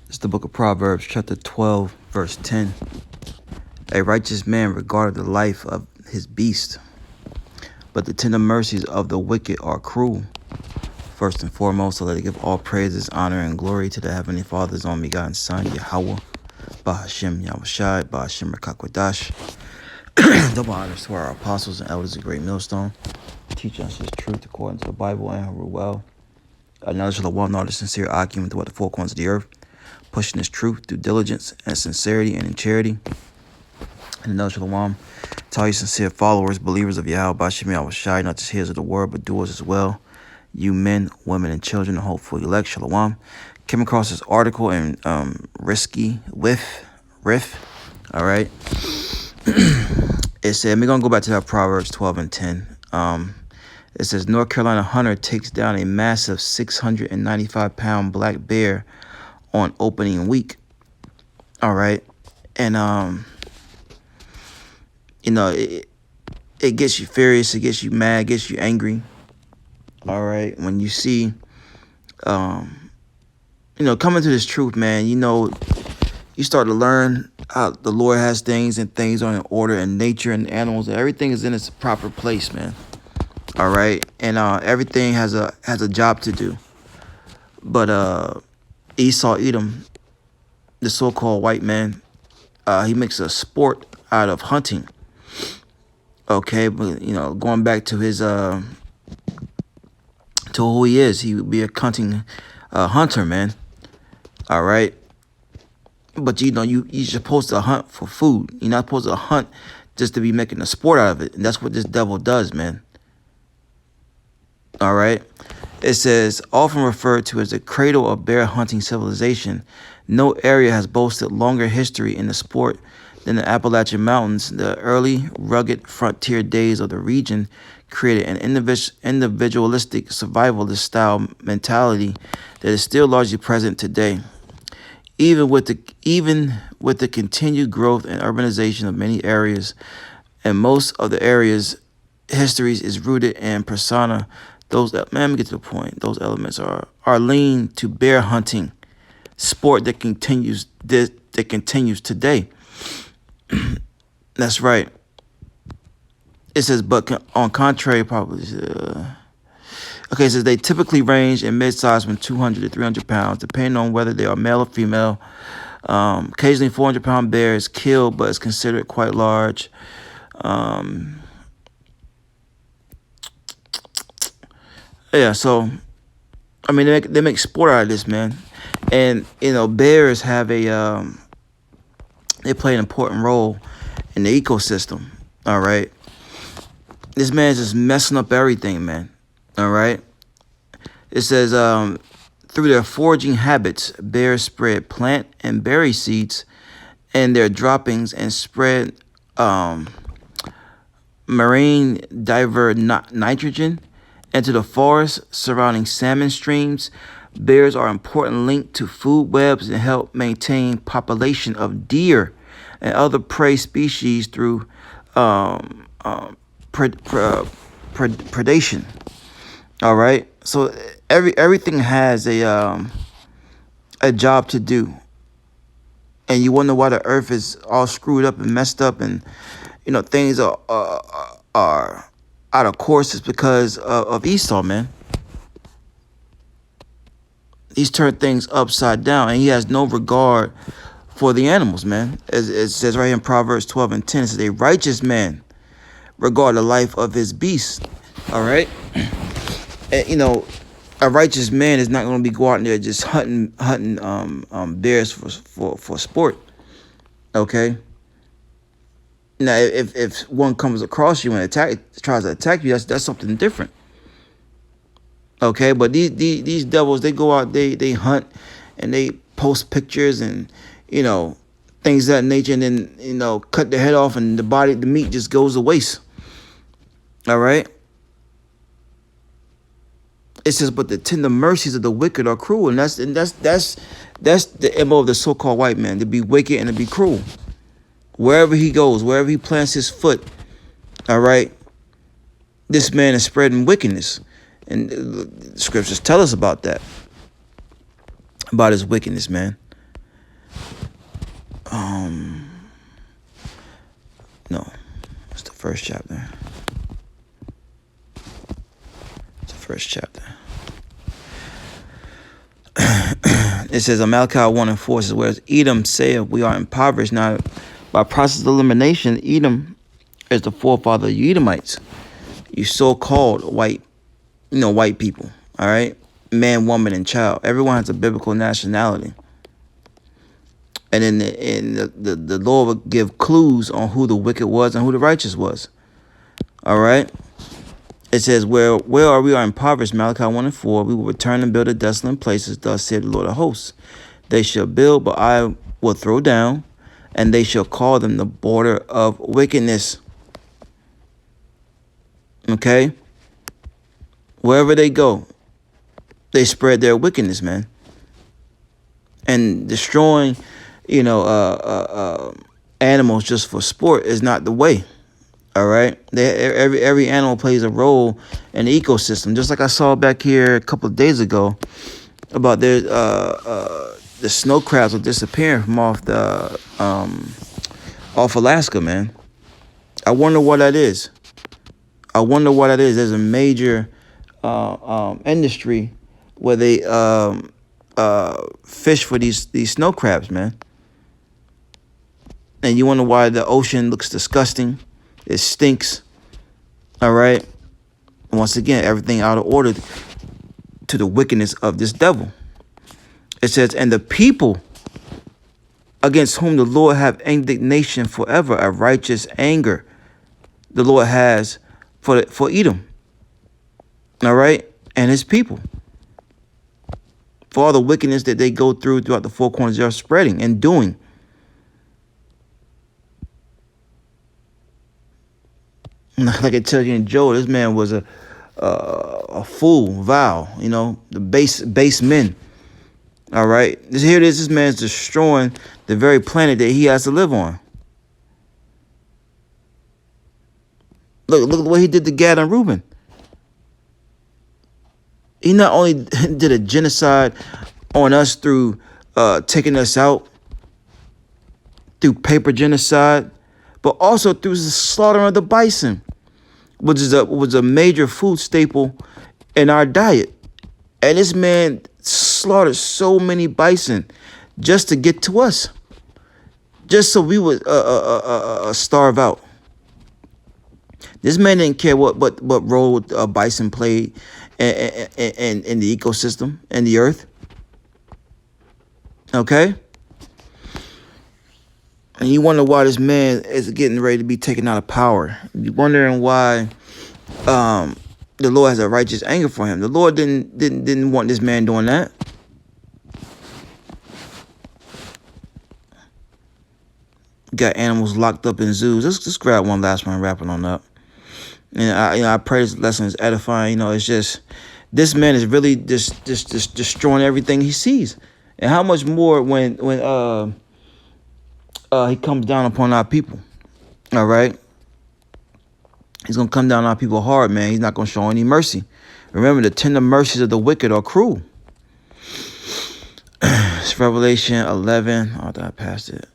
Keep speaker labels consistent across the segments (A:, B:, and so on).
A: It's the book of Proverbs, chapter 12, verse 10. A righteous man regardeth the life of his beast, but the tender mercies of the wicked are cruel. First and foremost, so let it give all praises, honor, and glory to the Heavenly Father's only begotten Son, Yahweh, Bahashem Yahushai, Bahashem Rakakwadash. Double honors to our apostles and elders of Great Millstone, teach us his truth according to the Bible and her well. Acknowledge the one, not a sincere argument throughout the four corners of the earth, pushing his truth through diligence and sincerity and in charity. And another shalom to all you sincere followers, believers of Yahweh, Bashim Yahushai, not just hearers of the word, but doers as well. You men, women, and children, hopeful elect, shalom. Came across this article in Risky Riff. All right. It said, we're going to go back to that Proverbs 12 and 10. It says, North Carolina hunter takes down a massive 695-pound black bear on opening week. All right. And, it gets you furious. It gets you mad, gets you angry. All right. When you see, coming to this truth, man, you start to learn how the Lord has things and things are in order, and nature and animals, and everything is in its proper place, man. All right. And everything has a job to do. But Esau Edom, the so-called white man, he makes a sport out of hunting. Okay, but going back to his to who he is, he would be a hunter, man. All right. But you're supposed to hunt for food. You're not supposed to hunt just to be making a sport out of it. And that's what this devil does, man. All right. It says, often referred to as the cradle of bear hunting civilization, no area has boasted longer history in the sport than the Appalachian Mountains. The early, rugged frontier days of the region created an individualistic, survivalist style mentality that is still largely present today. Even with the continued growth and urbanization of many areas, and most of the areas' histories is rooted in persona. Let me get to the point. Those elements are lean to bear hunting, sport that continues today. That's right. It says, but on contrary, probably. Okay, it says they typically range in mid-size from 200 to 300 pounds, depending on whether they are male or female. Occasionally, 400-pound bear is killed, but it's considered quite large. Yeah, so I mean, they make sport out of this, man, and bears have they play an important role in the ecosystem. All right, this man's just messing up everything, man. All right, it says through their foraging habits, bears spread plant and berry seeds and their droppings and spread marine divert nitrogen into the forests surrounding salmon streams. Bears are an important link to food webs and help maintain population of deer and other prey species through predation. All right, so everything has a job to do, and you wonder why the earth is all screwed up and messed up, and things are out of course. Is because of Esau, man. He's turned things upside down, and he has no regard for the animals, man. As it says right here in Proverbs 12 and 10, it says, a righteous man regard the life of his beast. All right. And, a righteous man is not going to be go out there just hunting bears for sport. Okay. Now, if one comes across you and tries to attack you, that's something different. Okay, but these devils, they go out, they hunt, and they post pictures and things of that nature, and then cut their head off, and the meat just goes to waste. All right. It says, but the tender mercies of the wicked are cruel, and that's the MO of the so-called white man, to be wicked and to be cruel. Wherever he goes, wherever he plants his foot, all right, this man is spreading wickedness. And the scriptures tell us about that, about his wickedness, man. Um, no, it's the first chapter. It's the first chapter. It says, Malachi 1 and 4 says, whereas Edom saith, we are impoverished. Now, by process of elimination, Edom is the forefather of you Edomites. You so-called white people, all right? Man, woman, and child. Everyone has a biblical nationality. And then the Lord would give clues on who the wicked was and who the righteous was. All right? It says, where are we are impoverished, Malachi 1 and 4, we will return and build the desolate places, thus said the Lord of hosts. They shall build, but I will throw down, and they shall call them the border of wickedness. Okay? Wherever they go, they spread their wickedness, man. And destroying, animals just for sport is not the way. All right, every animal plays a role in the ecosystem. Just like I saw back here a couple of days ago about the snow crabs are disappearing from off Alaska, man. I wonder what that is. There's a major industry where they fish for these snow crabs, man. And you wonder why the ocean looks disgusting. It stinks. All right. Once again, everything out of order to the wickedness of this devil. It says, and the people against whom the Lord have indignation forever, a righteous anger the Lord has for Edom. All right. And his people. For all the wickedness that they go throughout the four corners, they're spreading and doing. Like it tells you in Joel, this man was a fool, vile, the base men. All right. Here it is. This man's destroying the very planet that he has to live on. Look at what he did to Gad and Reuben. He not only did a genocide on us through taking us out, through paper genocide, but also through the slaughter of the bison, which was a major food staple in our diet. And this man slaughtered so many bison just to get to us, just so we would starve out. This man didn't care what role a bison played in the ecosystem and the earth. Okay? And you wonder why this man is getting ready to be taken out of power. You're wondering why the Lord has a righteous anger for him. The Lord didn't want this man doing that. Got animals locked up in zoos. Let's grab one last one, wrapping on up. And I pray this lesson is edifying. It's just this man is really just destroying everything he sees. And how much more when he comes down upon our people. All right. He's going to come down on our people hard, man. He's not going to show any mercy. Remember, the tender mercies of the wicked are cruel. It's Revelation 11. Oh, I passed it.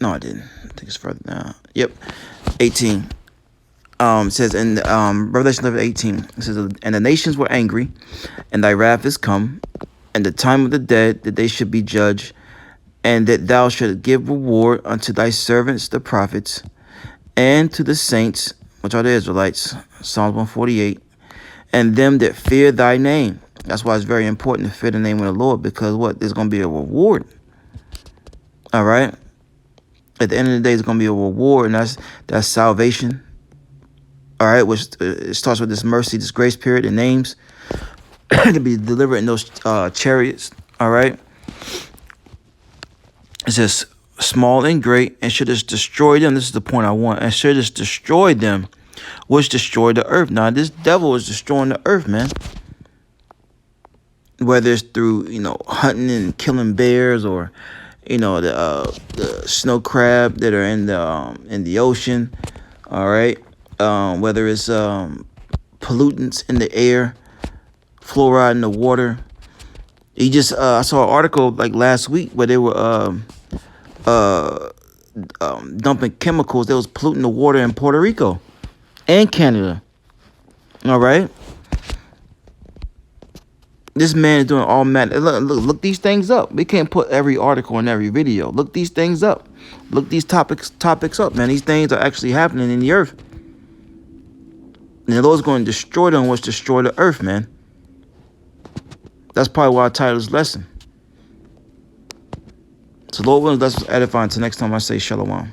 A: No, I didn't. I think it's further down. Yep. 18. It says in Revelation 11:18, it says, and the nations were angry, and thy wrath is come, and the time of the dead, that they should be judged, and that thou shouldst give reward unto thy servants, the prophets, and to the saints, which are the Israelites, Psalms 148, and them that fear thy name. That's why it's very important to fear the name of the Lord, because there's going to be a reward. All right? At the end of the day, there's going to be a reward, and that's salvation. All right? Which it starts with this mercy, this grace period, and names to be delivered in those chariots. All right? It says, small and great, and should just destroy them. This is the point I want. And should just destroy them, which destroyed the earth. Now, this devil is destroying the earth, man. Whether it's through, hunting and killing bears, or, the snow crab that are in the ocean. All right. Whether it's pollutants in the air, fluoride in the water, He just I saw an article like last week where they were uh, dumping chemicals that was polluting the water in Puerto Rico and Canada. All right. This man is doing all mad. Look these things up. We can't put every article in every video. Look these things up. Look these topics up, man. These things are actually happening in the earth. And the Lord's going to destroy them, which destroy the earth, man. That's probably why I titled this lesson. So Lord willing, let's edify until next time I say shalom.